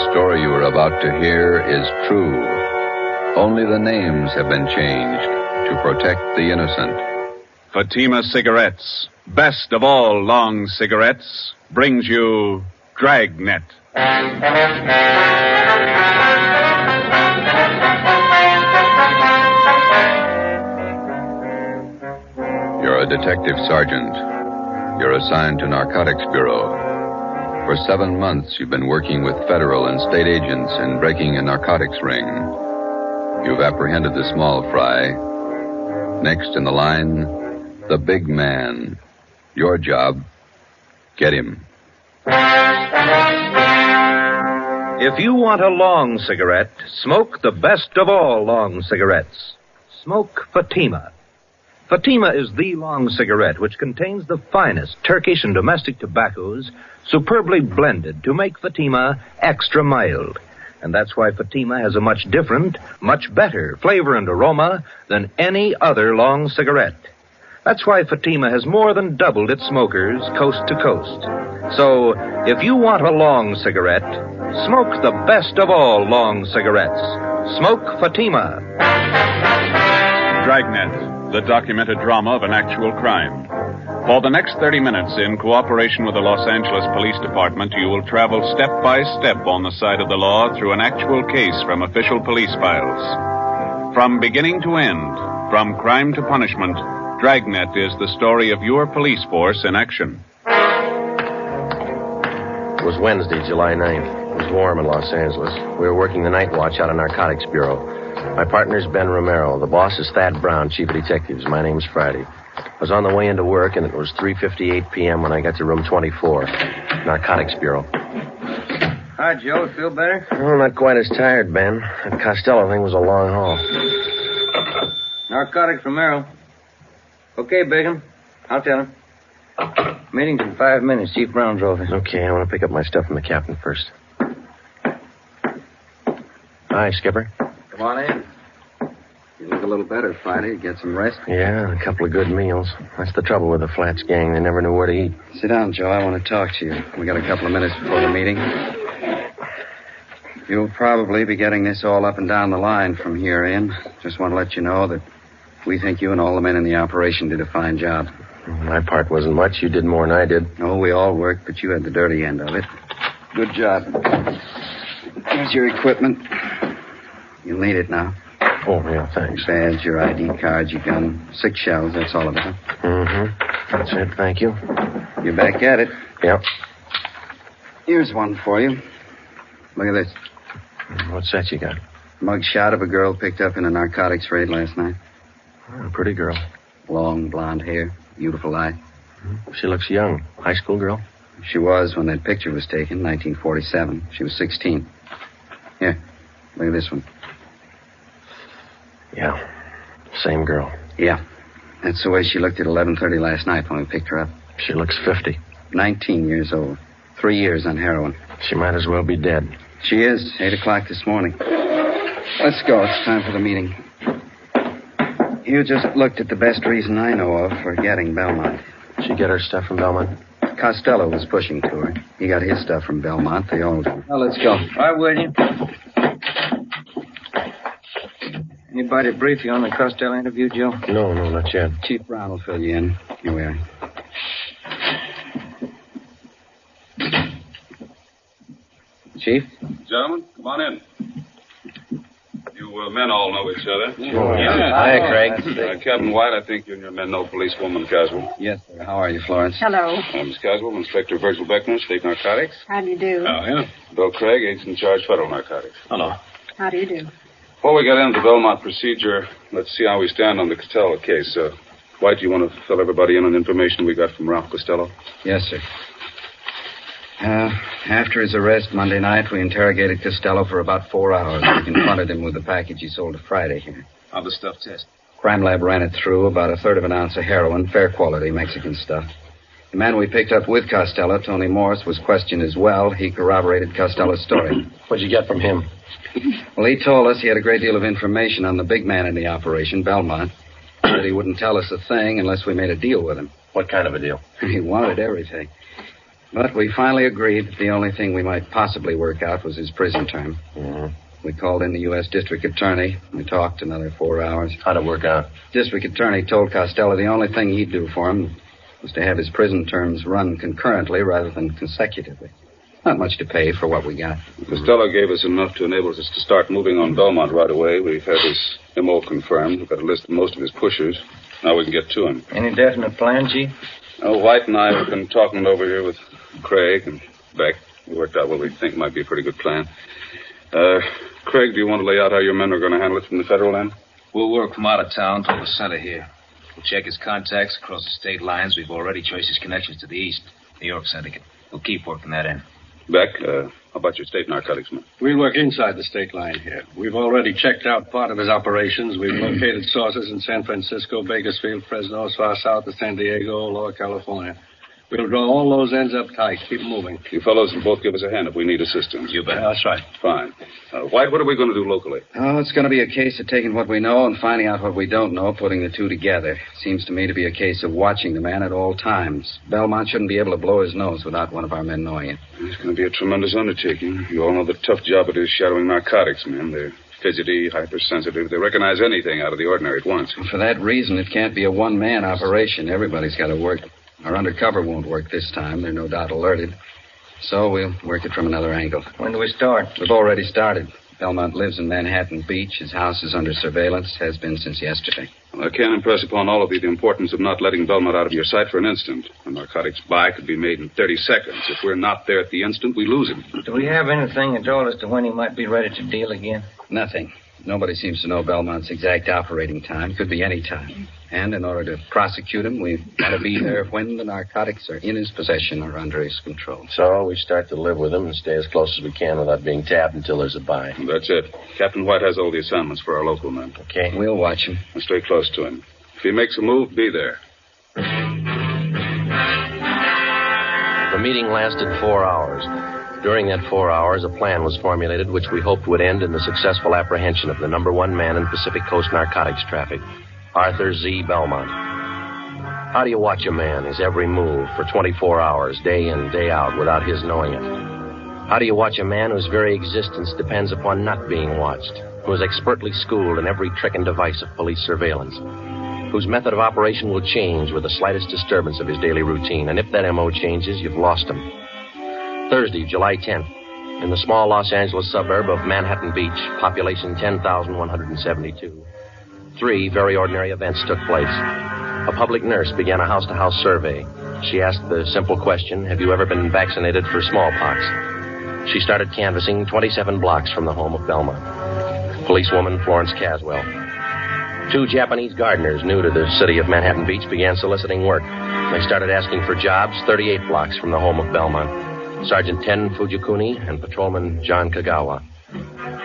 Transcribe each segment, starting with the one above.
The story you are about to hear is true. Only the names have been changed to protect the innocent. Fatima Cigarettes, best of all long cigarettes, brings you Dragnet. You're a detective sergeant. You're assigned to Narcotics Bureau. For 7 months, you've been working with federal and state agents in breaking a narcotics ring. You've apprehended the small fry. Next in the line, the big man. Your job, get him. If you want a long cigarette, smoke the best of all long cigarettes. Smoke Fatima. Fatima is the long cigarette which contains the finest Turkish and domestic tobaccos superbly blended to make Fatima extra mild. And that's why Fatima has a much different, much better flavor and aroma than any other long cigarette. That's why Fatima has more than doubled its smokers coast to coast. So, if you want a long cigarette, smoke the best of all long cigarettes. Smoke Fatima. Dragnet, the documented drama of an actual crime. For the next 30 minutes, in cooperation with the Los Angeles Police Department, you will travel step by step on the side of the law through an actual case from official police files. From beginning to end, from crime to punishment, Dragnet is the story of your police force in action. It was Wednesday, July 9th. It was warm in Los Angeles. We were working the night watch out of Narcotics Bureau. My partner's Ben Romero. The boss is Thad Brown, chief of detectives. My name's Friday. I was on the way into work, and it was 3:58 p.m. when I got to room 24, Narcotics Bureau. Hi, Joe. Feel better? Oh, not quite as tired, Ben. That Costello thing was a long haul. Narcotics Romero. Okay, Bigham. I'll tell him. Meeting's in 5 minutes. Chief Brown's office. Okay, I want to pick up my stuff from the captain first. Hi, Skipper. Come on in. You look a little better, Friday. Get some rest? Yeah, a couple of good meals. That's the trouble with the Flats gang. They never knew where to eat. Sit down, Joe. I want to talk to you. We got a couple of minutes before the meeting. You'll probably be getting this all up and down the line from here in. Just want to let you know that we think you and all the men in the operation did a fine job. My part wasn't much. You did more than I did. Oh, we all worked, but you had the dirty end of it. Good job. Here's your equipment. You'll need it now. Oh, yeah, thanks. Badge, your ID cards, your gun. 6 shells, that's all of it, huh? Mm-hmm. That's it, thank you. You're back at it. Yep. Here's one for you. Look at this. What's that you got? Mug shot of a girl picked up in a narcotics raid last night. Oh, a pretty girl. Long blonde hair, beautiful eye. She looks young. High school girl? She was when that picture was taken, 1947. She was 16. Here, look at this one. Yeah, same girl. Yeah, that's the way she looked at 11:30 last night when we picked her up. She looks 50. 19 years old. 3 years on heroin. She might as well be dead. She is. 8 o'clock this morning. Let's go. It's time for the meeting. You just looked at the best reason I know of for getting Belmont. She get her stuff from Belmont? Costello was pushing to her. He got his stuff from Belmont. They all... Well, let's go. Why would you? Anybody brief you on the Costello interview, Joe? No, not yet. Chief Brown will fill you in. Here we are. Chief? Gentlemen, come on in. You men all know each other. Oh, yeah. Hi, Craig. Captain White, I think you and your men know policewoman Caswell. Yes, sir. How are you, Florence? Hello. Miss Caswell, Inspector Virgil Beckner, State Narcotics. How do you do? Oh, yeah. Bill Craig, agent in charge, Federal Narcotics. Hello. How do you do? Before we get into the Belmont procedure, let's see how we stand on the Costello case. White, do you want to fill everybody in on information we got from Ralph Costello? Yes, sir. After his arrest Monday night, we interrogated Costello for about 4 hours. We confronted him with the package he sold to Friday here. How'd the stuff test? Crime lab ran it through, about 1/3 of an ounce of heroin, fair quality Mexican stuff. The man we picked up with Costello, Tony Morris, was questioned as well. He corroborated Costello's story. What'd you get from him? Well, he told us he had a great deal of information on the big man in the operation, Belmont. Said he wouldn't tell us a thing unless we made a deal with him. What kind of a deal? He wanted everything. But we finally agreed that the only thing we might possibly work out was his prison term. Mm-hmm. We called in the U.S. District Attorney. We talked another 4 hours. How'd it work out? District Attorney told Costello the only thing he'd do for him was to have his prison terms run concurrently rather than consecutively. Not much to pay for what we got. Costello gave us enough to enable us to start moving on Belmont right away. We've had his M.O. confirmed. We've got a list of most of his pushers. Now we can get to him. Any definite plan, Chief? White and I have been talking over here with Craig and Beck. We worked out what we think might be a pretty good plan. Craig, do you want to lay out how your men are going to handle it from the federal end? We'll work from out of town to the center here. We'll check his contacts across the state lines. We've already traced his connections to the east, New York syndicate. We'll keep working that in. Beck, how about your state narcotics men? We'll work inside the state line here. We've already checked out part of his operations. We've located sources in San Francisco, Bakersfield, Fresno, as far south as San Diego, Lower California. We'll draw all those ends up tight. Keep moving. You fellows will both give us a hand if we need assistance. You bet. That's right. Fine. White, what are we going to do locally? Oh, it's going to be a case of taking what we know and finding out what we don't know, putting the two together. Seems to me to be a case of watching the man at all times. Belmont shouldn't be able to blow his nose without one of our men knowing it. It's going to be a tremendous undertaking. You all know the tough job it is shadowing narcotics men. They're fidgety, hypersensitive. They recognize anything out of the ordinary at once. For that reason, it can't be a one-man operation. Everybody's got to work. Our undercover won't work this time. They're no doubt alerted. So we'll work it from another angle. When do we start? We've already started. Belmont lives in Manhattan Beach. His house is under surveillance, has been since yesterday. Well, I can't impress upon all of you the importance of not letting Belmont out of your sight for an instant. A narcotics buy could be made in 30 seconds. If we're not there at the instant, we lose him. Do we have anything at all as to when he might be ready to deal again? Nothing. Nobody seems to know Belmont's exact operating time. Could be any time. And in order to prosecute him, we've got to be there when the narcotics are in his possession or under his control. So we start to live with him and stay as close as we can without being tapped until there's a buy. That's it. Captain White has all the assignments for our local men. Okay. We'll watch him. And stay close to him. If he makes a move, be there. The meeting lasted 4 hours. During that 4 hours, a plan was formulated which we hoped would end in the successful apprehension of the number one man in Pacific Coast narcotics traffic, Arthur Z. Belmont. How do you watch a man, his every move, for 24 hours, day in, day out, without his knowing it? How do you watch a man whose very existence depends upon not being watched, who is expertly schooled in every trick and device of police surveillance, whose method of operation will change with the slightest disturbance of his daily routine, and if that M.O. changes, you've lost him. Thursday, July 10th, in the small Los Angeles suburb of Manhattan Beach, population 10,172. 3 very ordinary events took place. A public nurse began a house-to-house survey. She asked the simple question, have you ever been vaccinated for smallpox? She started canvassing 27 blocks from the home of Belmont. Policewoman Florence Caswell. 2 Japanese gardeners new to the city of Manhattan Beach began soliciting work. They started asking for jobs 38 blocks from the home of Belmont. Sergeant Ten Fujikuni and Patrolman John Kagawa.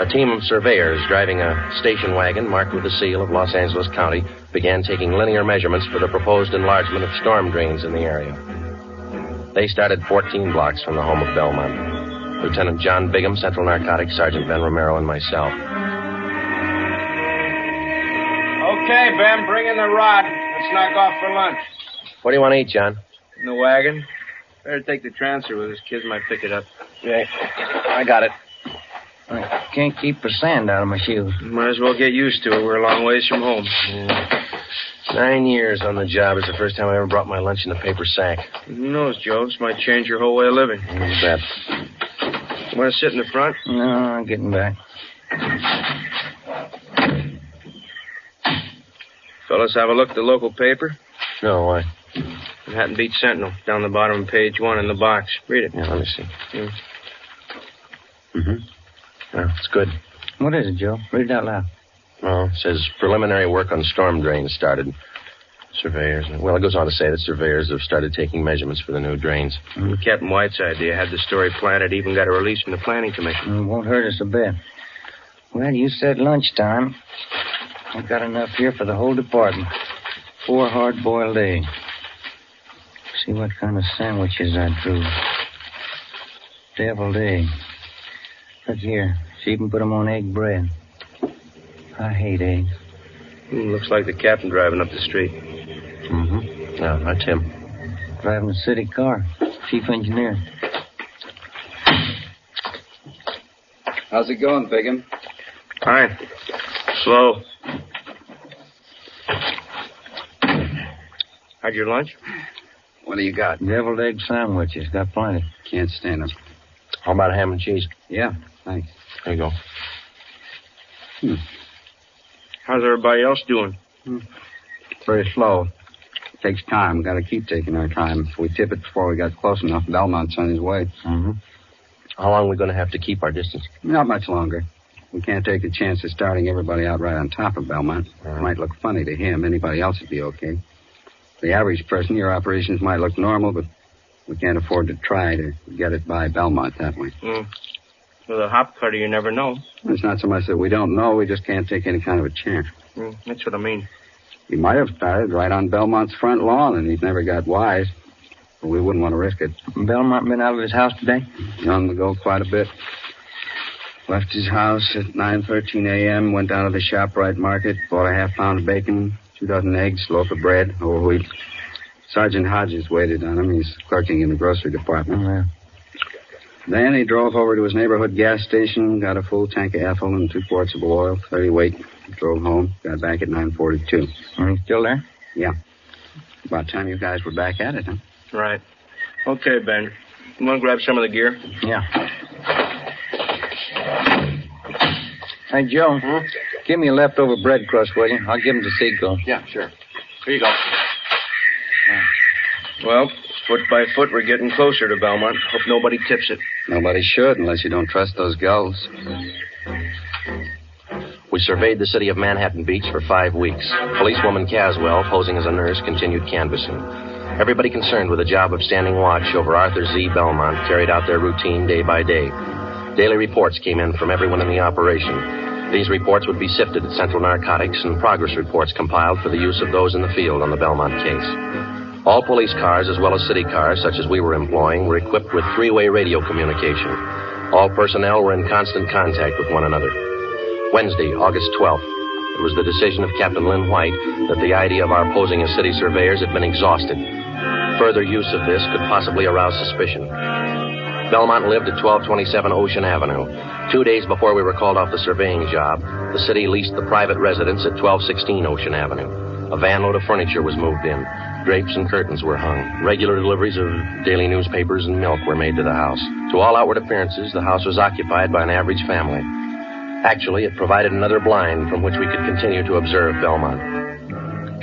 A team of surveyors driving a station wagon marked with the seal of Los Angeles County began taking linear measurements for the proposed enlargement of storm drains in the area. They started 14 blocks from the home of Belmont. Lieutenant John Bigham, Central Narcotics, Sergeant Ben Romero, and myself. Okay, Ben, bring in the rod. Let's knock off for lunch. What do you want to eat, John? In the wagon. Better take the transfer with us. Kids might pick it up. Yeah, I got it. I can't keep the sand out of my shoes. Might as well get used to it. We're a long ways from home. Yeah. 9 years on the job. It's the first time I ever brought my lunch in a paper sack. Who knows, Joe? This might change your whole way of living. Who's that? You want to sit in the front? No, I'm getting back. Fellas, have a look at the local paper. No, why? Manhattan Beach Sentinel, down the bottom of page 1 in the box. Read it. Yeah, let me see. Yeah. Mm-hmm. Yeah, it's good. What is it, Joe? Read it out loud. Oh, it says preliminary work on storm drains started. Surveyors. Well, it goes on to say that surveyors have started taking measurements for the new drains. Captain White's idea had the story planted, even got a release from the Planning Commission. It won't hurt us a bit. Well, you said lunchtime. I've got enough here for the whole department. 4 hard-boiled eggs. See what kind of sandwiches I drew. Deviled egg. Look here. She even put them on egg bread. I hate eggs. Looks like the captain driving up the street. Mm-hmm. Yeah, that's him. Driving a city car. Chief engineer. How's it going, Bigham? Fine. Slow. Had your lunch? What do you got? Deviled egg sandwiches. Got plenty. Can't stand them. How about ham and cheese? Yeah, thanks. There you go. How's everybody else doing? Very slow. Takes time. Got to keep taking our time. If we tip it before we got close enough, Belmont's on his way. Mm-hmm. How long are we going to have to keep our distance? Not much longer. We can't take the chance of starting everybody out right on top of Belmont. It might look funny to him. Anybody else would be okay. The average person, your operations might look normal, but we can't afford to try to get it by Belmont that way. With a hop cutter, you never know. It's not so much that we don't know, we just can't take any kind of a chance. That's what I mean. He might have started right on Belmont's front lawn, and he's never got wise. But we wouldn't want to risk it. Belmont been out of his house today? Young to go quite a bit. Left his house at 9:13 a.m., went down to the ShopRite market, bought a half-pound of bacon, 2 dozen eggs, loaf of bread, whole wheat. Sergeant Hodges waited on him. He's clerking in the grocery department. Oh, yeah. Then he drove over to his neighborhood gas station, got a full tank of ethyl and 2 quarts of oil, 30 weight, drove home, got back at 9:42. He's still there? Yeah. About time you guys were back at it, huh? Right. Okay, Ben. You want to grab some of the gear? Yeah. Hey, Joe. Give me a leftover bread crust, will you? I'll give him to Seagull. Yeah, sure. Here you go. Well, foot by foot, we're getting closer to Belmont. Hope nobody tips it. Nobody should, unless you don't trust those gulls. We surveyed the city of Manhattan Beach for 5 weeks. Policewoman Caswell, posing as a nurse, continued canvassing. Everybody concerned with the job of standing watch over Arthur Z. Belmont carried out their routine day by day. Daily reports came in from everyone in the operation. These reports would be sifted at Central Narcotics and progress reports compiled for the use of those in the field on the Belmont case. All police cars, as well as city cars, such as we were employing, were equipped with 3-way radio communication. All personnel were in constant contact with one another. Wednesday, August 12th. It was the decision of Captain Lynn White that the idea of our posing as city surveyors had been exhausted. Further use of this could possibly arouse suspicion. Belmont lived at 1227 Ocean Avenue. 2 days before we were called off the surveying job, the city leased the private residence at 1216 Ocean Avenue. A van load of furniture was moved in. Drapes and curtains were hung. Regular deliveries of daily newspapers and milk were made to the house. To all outward appearances, the house was occupied by an average family. Actually, it provided another blind from which we could continue to observe Belmont.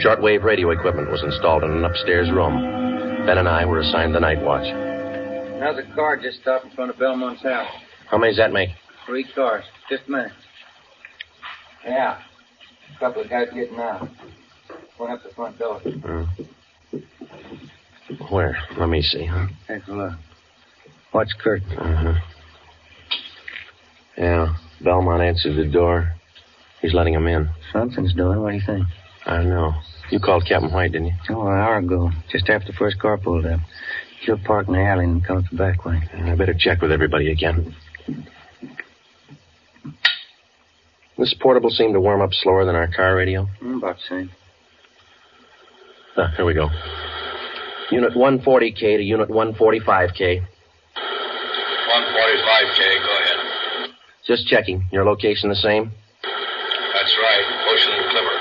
Shortwave radio equipment was installed in an upstairs room. Ben and I were assigned the night watch. Another car just stopped in front of Belmont's house. How many does that make? 3 cars. Just a minute. Yeah. A couple of guys getting out. Went up the front door. Where? Let me see, huh? Take a look. Watch curtain. Uh-huh. Yeah, Belmont answered the door. He's letting him in. Something's doing. What do you think? I don't know. You called Captain White, didn't you? Oh, an hour ago. Just after the first car pulled up. She'll park in the alley and come up the back way. I better check with everybody again. This portable seemed to warm up slower than our car radio. About the same. Here we go. Unit 140K to Unit 145K. 145K, go ahead. Just checking. Your location the same? That's right, Ocean Clipper.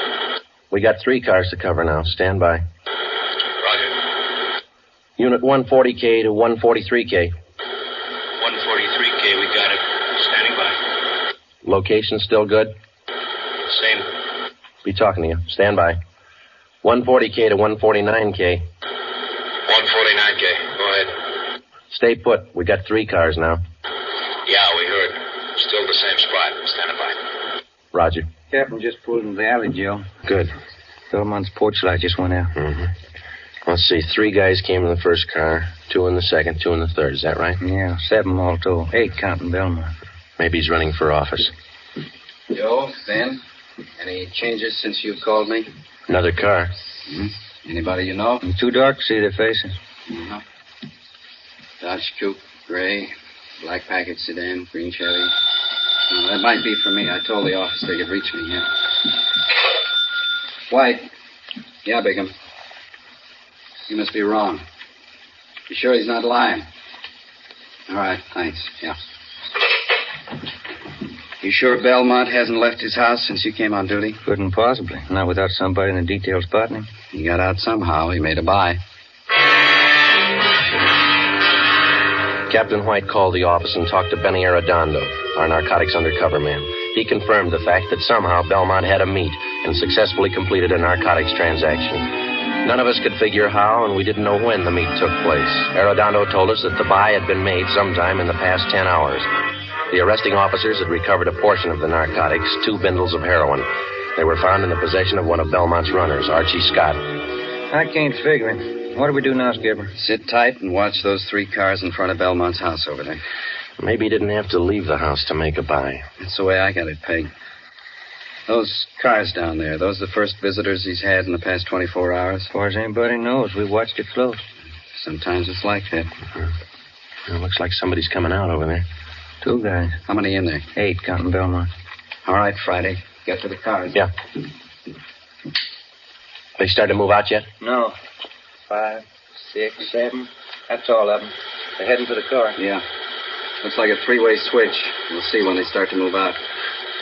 We got 3 cars to cover now. Stand by. Roger. Unit 140K to 143K. 143K, we got it. Standing by. Location still good? Same. Be talking to you. Stand by. 140K to 149K. 149K, go ahead. Stay put. We got 3 cars now. Yeah, we heard. Still the same spot. Standing by. Roger. Captain just pulled into the alley, Joe. Good. Belmont's porch light just went out. Mm-hmm. Let's see. 3 guys came in the first car, 2 in the second, 2 in the third. Is that right? Yeah, 7 all told. 8 counting Belmont. Maybe he's running for office. Joe, Ben, any changes since you called me? Another car. Mm-hmm. Anybody you know? It's too dark to see their faces. Uh-huh. Dodge Coupe, gray, black packet sedan, green Chevy. That might be for me. I told the office they could reach me, yeah. White. Yeah, Bigham. You must be wrong. You sure he's not lying? All right, thanks. Yeah. You sure Belmont hasn't left his house since you came on duty? Couldn't possibly. Not without somebody in the detail spotting him. He got out somehow. He made a buy. Captain White called the office and talked to Benny Arredondo, our narcotics undercover man. He confirmed the fact that somehow Belmont had a meet and successfully completed a narcotics transaction. None of us could figure how, and we didn't know when the meet took place. Arredondo told us that the buy had been made sometime in the past 10 hours. The arresting officers had recovered a portion of the narcotics, 2 bundles of heroin. They were found in the possession of one of Belmont's runners, Archie Scott. I can't figure it. What do we do now, Skipper? Sit tight and watch those 3 cars in front of Belmont's house over there. Maybe he didn't have to leave the house to make a buy. That's the way I got it pegged. Those cars down there, those are the first visitors he's had in the past 24 hours? As far as anybody knows, we watched it close. Sometimes it's like that. It looks like somebody's coming out over there. 2 guys. How many in there? 8, counting Belmont. All right, Friday. Get to the cars. Yeah. They started to move out yet? No. 5, 6, 7. That's all of them. They're heading for the car. Yeah. Looks like a 3-way switch. We'll see when they start to move out.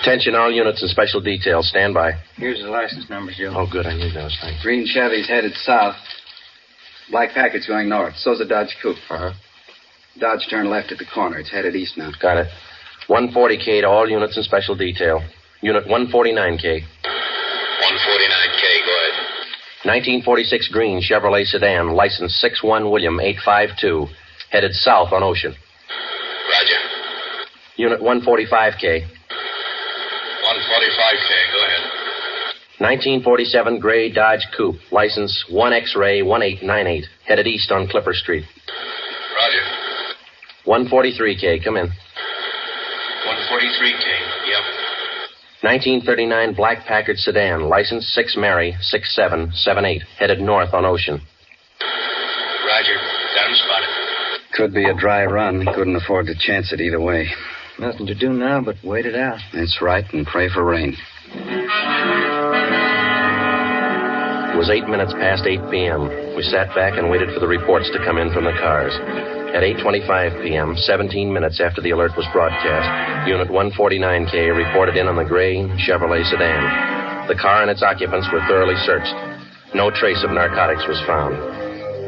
Attention, all units and special details. Stand by. Here's the license numbers, Joe. Oh, good. I need those. Thanks. Green Chevy's headed south. Black Packard's going north. So's a Dodge Coupe. Uh-huh. Dodge turned left at the corner. It's headed east now. Got it. 140K to all units and special detail. Unit 149K. 149K, go ahead. 1946 green Chevrolet sedan, license 61 William 852, headed south on Ocean. Roger. Unit 145K. 145K, go ahead. 1947 gray Dodge Coupe, license 1 X-ray 1898, headed east on Clipper Street. Roger. 143K, come in. 143K, yep. 1939 black Packard sedan, license 6 Mary 6778, headed north on Ocean. Roger. Got him spotted. Could be a dry run. Couldn't afford to chance it either way. Nothing to do now but wait it out. That's right, and pray for rain. It was 8 minutes past 8 p.m. We sat back and waited for the reports to come in from the cars. At 8:25 p.m., 17 minutes after the alert was broadcast, Unit 149K reported in on the gray Chevrolet sedan. The car and its occupants were thoroughly searched. No trace of narcotics was found.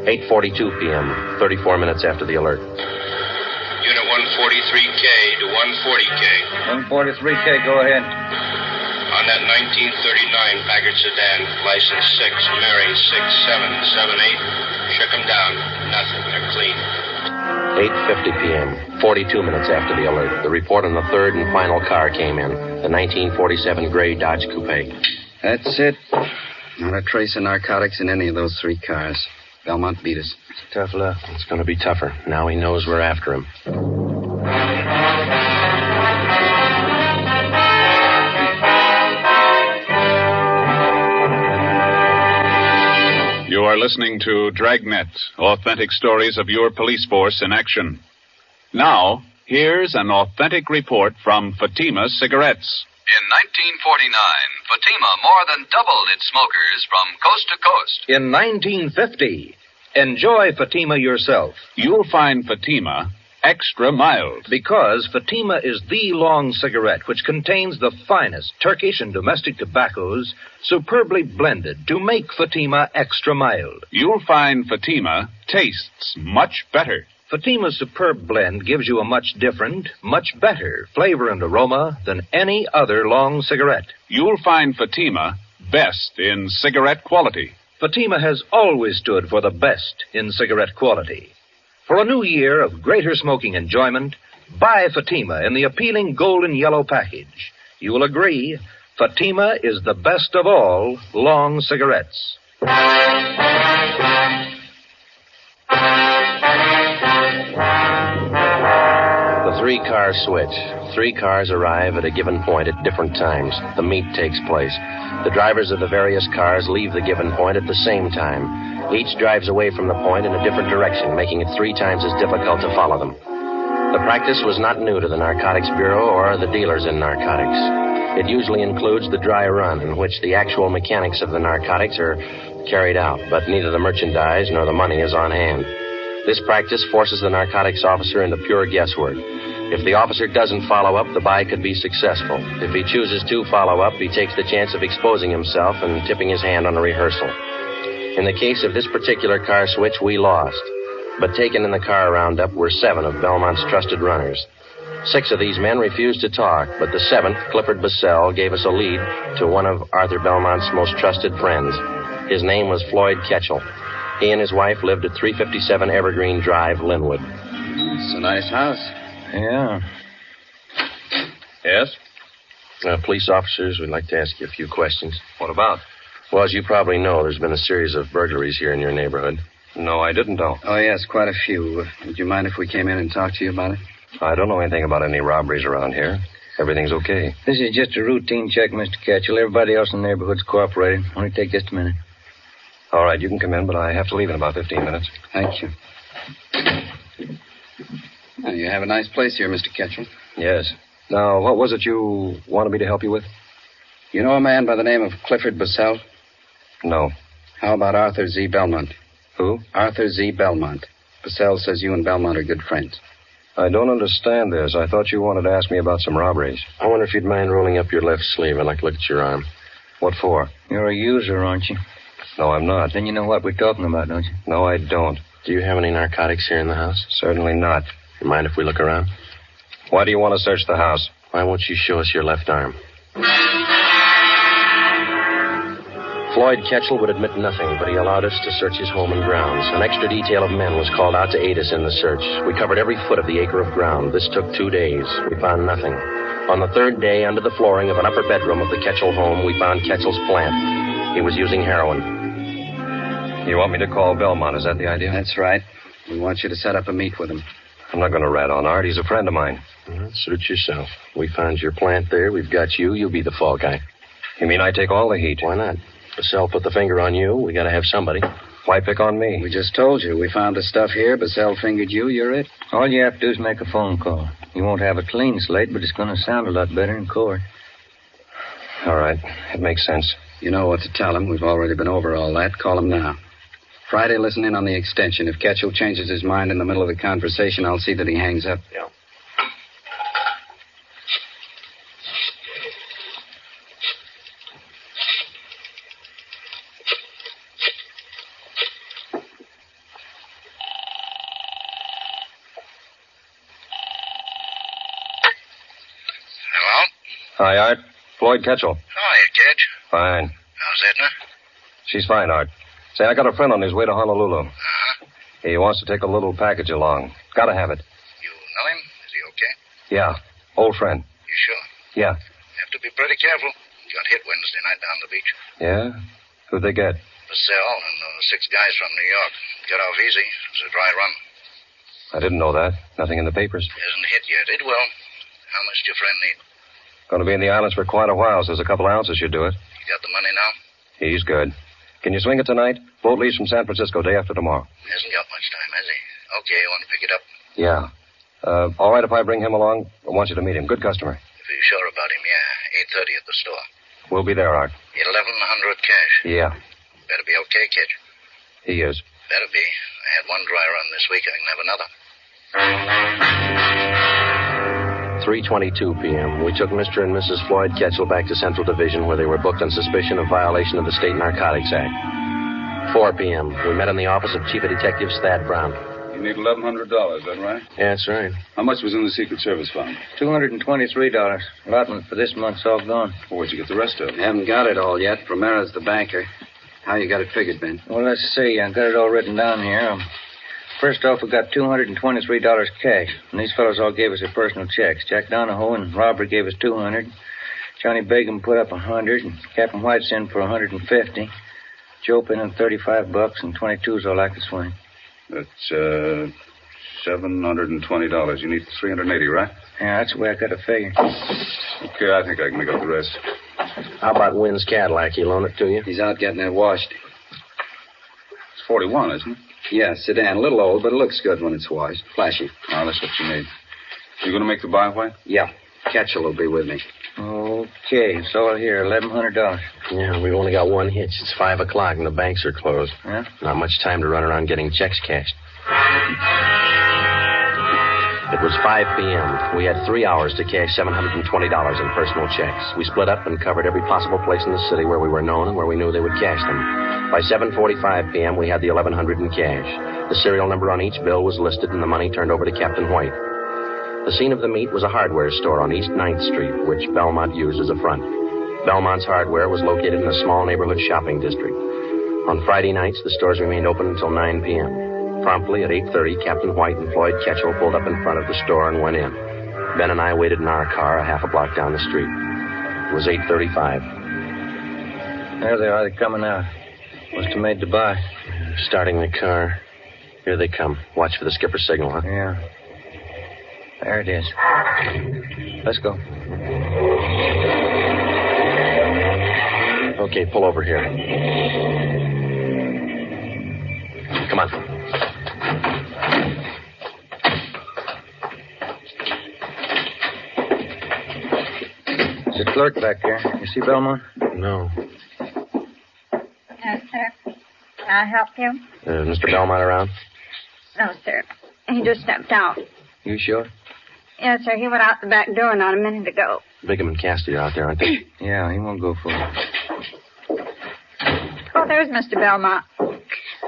8:42 p.m., 34 minutes after the alert. Unit 143K to 140K. 143K, go ahead. On that 1939 Packard sedan, license 6 Mary 6778. Shook them down. Nothing. They're clean. 8:50 p.m., 42 minutes after the alert, the report on the third and final car came in, the 1947 gray Dodge Coupe. That's it. Not a trace of narcotics in any of those 3 cars. Belmont beat us. Tough luck. It's going to be tougher. Now he knows we're after him. You are listening to Dragnet, authentic stories of your police force in action. Now, here's an authentic report from Fatima Cigarettes. In 1949, Fatima more than doubled its smokers from coast to coast. In 1950, enjoy Fatima yourself. You'll find Fatima extra mild. Because Fatima is the long cigarette which contains the finest Turkish and domestic tobaccos superbly blended to make Fatima extra mild. You'll find Fatima tastes much better. Fatima's superb blend gives you a much different, much better flavor and aroma than any other long cigarette. You'll find Fatima best in cigarette quality. Fatima has always stood for the best in cigarette quality. For a new year of greater smoking enjoyment, buy Fatima in the appealing golden yellow package. You will agree, Fatima is the best of all long cigarettes. The 3-car switch. 3 cars arrive at a given point at different times. The meet takes place. The drivers of the various cars leave the given point at the same time. Each drives away from the point in a different direction, making it 3 times as difficult to follow them. The practice was not new to the Narcotics Bureau or the dealers in narcotics. It usually includes the dry run, in which the actual mechanics of the narcotics are carried out, but neither the merchandise nor the money is on hand. This practice forces the narcotics officer into pure guesswork. If the officer doesn't follow up, the buy could be successful. If he chooses to follow up, he takes the chance of exposing himself and tipping his hand on a rehearsal. In the case of this particular car switch, we lost. But taken in the car roundup were 7 of Belmont's trusted runners. 6 of these men refused to talk, but the 7th, Clifford Bissell, gave us a lead to one of Arthur Belmont's most trusted friends. His name was Floyd Ketchel. He and his wife lived at 357 Evergreen Drive, Linwood. It's a nice house. Yeah. Yes? Police officers, we'd like to ask you a few questions. What about? Well, as you probably know, there's been a series of burglaries here in your neighborhood. No, I didn't know. Oh, yes, quite a few. Would you mind if we came in and talked to you about it? I don't know anything about any robberies around here. Everything's okay. This is just a routine check, Mr. Ketchel. Everybody else in the neighborhood's cooperating. Only take just a minute. All right, you can come in, but I have to leave in about 15 minutes. Thank you. Well, you have a nice place here, Mr. Ketchel. Yes. Now, what was it you wanted me to help you with? You know a man by the name of Clifford Bissell? No. How about Arthur Z. Belmont? Who? Arthur Z. Belmont. Bissell says you and Belmont are good friends. I don't understand this. I thought you wanted to ask me about some robberies. I wonder if you'd mind rolling up your left sleeve. I'd like to look at your arm. What for? You're a user, aren't you? No, I'm not. Then you know what we're talking about, don't you? No, I don't. Do you have any narcotics here in the house? Certainly not. You mind if we look around? Why do you want to search the house? Why won't you show us your left arm? Floyd Ketchel would admit nothing, but he allowed us to search his home and grounds. An extra detail of men was called out to aid us in the search. We covered every foot of the acre of ground. This took 2 days. We found nothing. On the 3rd day, under the flooring of an upper bedroom of the Ketchel home, we found Ketchel's plant. He was using heroin. You want me to call Belmont, is that the idea? That's right. We want you to set up a meet with him. I'm not going to rat on Art. He's a friend of mine. Suit yourself. We found your plant there. We've got you. You'll be the fall guy. You mean I take all the heat? Why not? Bissell put the finger on you. We got to have somebody. Why pick on me? We just told you. We found the stuff here. Bissell fingered you. You're it. All you have to do is make a phone call. You won't have a clean slate, but it's going to sound a lot better in court. All right. It makes sense. You know what to tell him. We've already been over all that. Call him now. Friday, listen in on the extension. If Ketchel changes his mind in the middle of the conversation, I'll see that he hangs up. Yeah. Hello? Hi, Art. Floyd Ketchel. Hiya, kid. Fine. How's Edna? She's fine, Art. Say, I got a friend on his way to Honolulu. Uh-huh. He wants to take a little package along. Gotta have it. You know him? Is he okay? Yeah. Old friend. You sure? Yeah. Have to be pretty careful. Got hit Wednesday night down the beach. Yeah? Who'd they get? Bissell and 6 guys from New York. Got off easy. It was a dry run. I didn't know that. Nothing in the papers. Hasn't hit yet. It will. How much do your friend need? Going to be in the islands for quite a while, so there's a couple ounces should do it. You got the money now? He's good. Can you swing it tonight? Boat leaves from San Francisco day after tomorrow. Hasn't got much time, has he? Okay, you want to pick it up? Yeah. All right if I bring him along? I want you to meet him. Good customer. If you're sure about him, yeah. 8:30 at the store. We'll be there, Art. 1,100 cash. Yeah. Better be okay, kid. He is. Better be. I had one dry run this week. I can have another. 3:22 p.m. We took Mr. and Mrs. Floyd Ketchel back to Central Division, where they were booked on suspicion of violation of the State Narcotics Act. 4 p.m. We met in the office of Chief of Detectives Thad Brown. You need $1,100, is that right? Yeah, that's right. How much was in the Secret Service fund? $223. Allotment for this month's all gone. Well, where'd you get the rest of it? Haven't got it all yet. Romera's the banker. How you got it figured, Ben? Well, let's see. I got it all written down here. First off, we got $223 cash. And these fellows all gave us their personal checks. Jack Donahoe and Robert gave us $200. Johnny Bacon put up $100. And Captain White's in for $150. Joe put in $35, and 22's all I could swing. That's $720. You need $380, right? Yeah, that's the way I got it figured. Okay, I think I can make up the rest. How about Wynn's Cadillac? He loan it to you? He's out getting it washed. It's 41, isn't it? Yeah, sedan. A little old, but it looks good when it's washed. Flashy. Oh, that's what you need. You going to make the buy, White? Yeah. Ketchel will be with me. Oh, Okay, it's all here, $1,100. Yeah, we've only got one hitch. It's 5 o'clock and the banks are closed. Yeah? Not much time to run around getting checks cashed. It was 5 p.m. We had 3 hours to cash $720 in personal checks. We split up and covered every possible place in the city where we were known and where we knew they would cash them. By 7:45 p.m., we had the $1,100 in cash. The serial number on each bill was listed and the money turned over to Captain White. The scene of the meet was a hardware store on East 9th Street, which Belmont used as a front. Belmont's hardware was located in a small neighborhood shopping district. On Friday nights, the stores remained open until 9 p.m. Promptly at 8:30, Captain White and Floyd Ketchell pulled up in front of the store and went in. Ben and I waited in our car a half a block down the street. It was 8:35. There they are. They're coming out. Must have made the buy. Starting the car. Here they come. Watch for the skipper's signal, huh? Yeah. There it is. Let's go. Okay, pull over here. Come on. There's a clerk back there. You see Belmont? No. Yes, sir. Can I help you? Mr. Belmont around? No, sir. He just stepped out. You sure? Yes, sir. He went out the back door not a minute ago. Bigham and Cassidy are out there, aren't they? Yeah, he won't go for it. Oh, there's Mr. Belmont.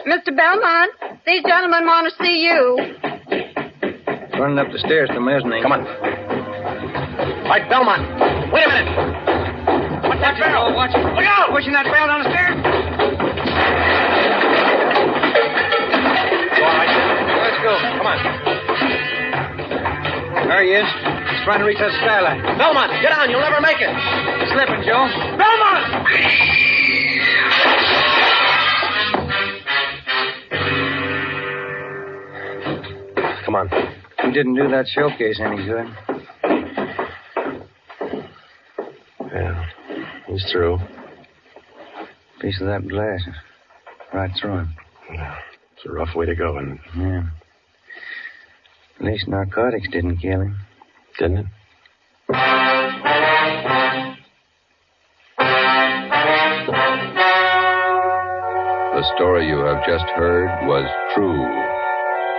Mr. Belmont, these gentlemen want to see you. Running up the stairs to the mezzanine. Come on. All right, Belmont. Wait a minute. What's that barrel? Watch it. Look out! Pushing that barrel down the stairs. All right. Let's go. Come on. There he is. He's trying to reach that skylight. Belmont, get on. You'll never make it. Slipping, Joe. Belmont! Come on. He didn't do that showcase any good. Yeah, he's through. Piece of that glass. Right through him. Yeah, it's a rough way to go, isn't it? Yeah. At least narcotics didn't kill him. Didn't it? The story you have just heard was true.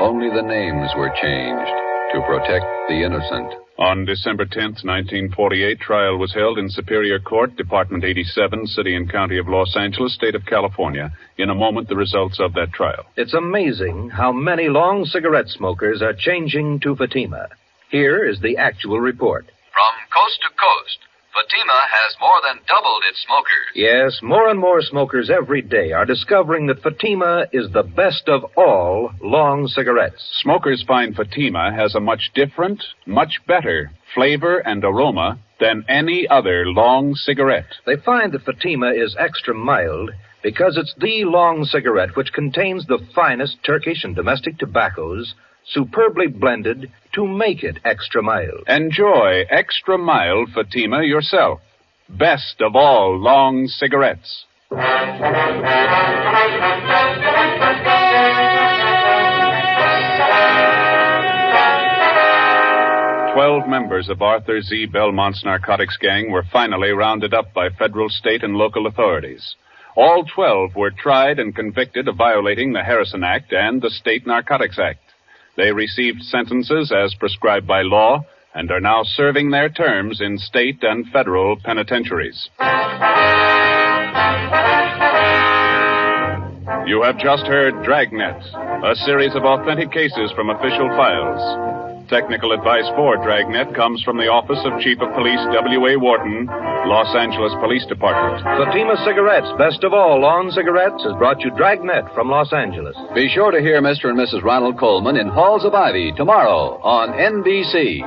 Only the names were changed to protect the innocent. On December 10th, 1948, trial was held in Superior Court, Department 87, City and County of Los Angeles, State of California. In a moment, the results of that trial. It's amazing how many long cigarette smokers are changing to Fatima. Here is the actual report. From coast to coast, Fatima has more than doubled its smokers. Yes, more and more smokers every day are discovering that Fatima is the best of all long cigarettes. Smokers find Fatima has a much different, much better flavor and aroma than any other long cigarette. They find that Fatima is extra mild because it's the long cigarette which contains the finest Turkish and domestic tobaccos superbly blended to make it extra mild. Enjoy extra mild Fatima yourself. Best of all long cigarettes. 12 members of Arthur Z. Belmont's narcotics gang were finally rounded up by federal, state, and local authorities. All 12 were tried and convicted of violating the Harrison Act and the State Narcotics Act. They received sentences as prescribed by law and are now serving their terms in state and federal penitentiaries. You have just heard Dragnet, a series of authentic cases from official files. Technical advice for Dragnet comes from the Office of Chief of Police W.A. Wharton, Los Angeles Police Department. Fatima Cigarettes, best of all lawn cigarettes, has brought you Dragnet from Los Angeles. Be sure to hear Mr. and Mrs. Ronald Coleman in Halls of Ivy tomorrow on NBC.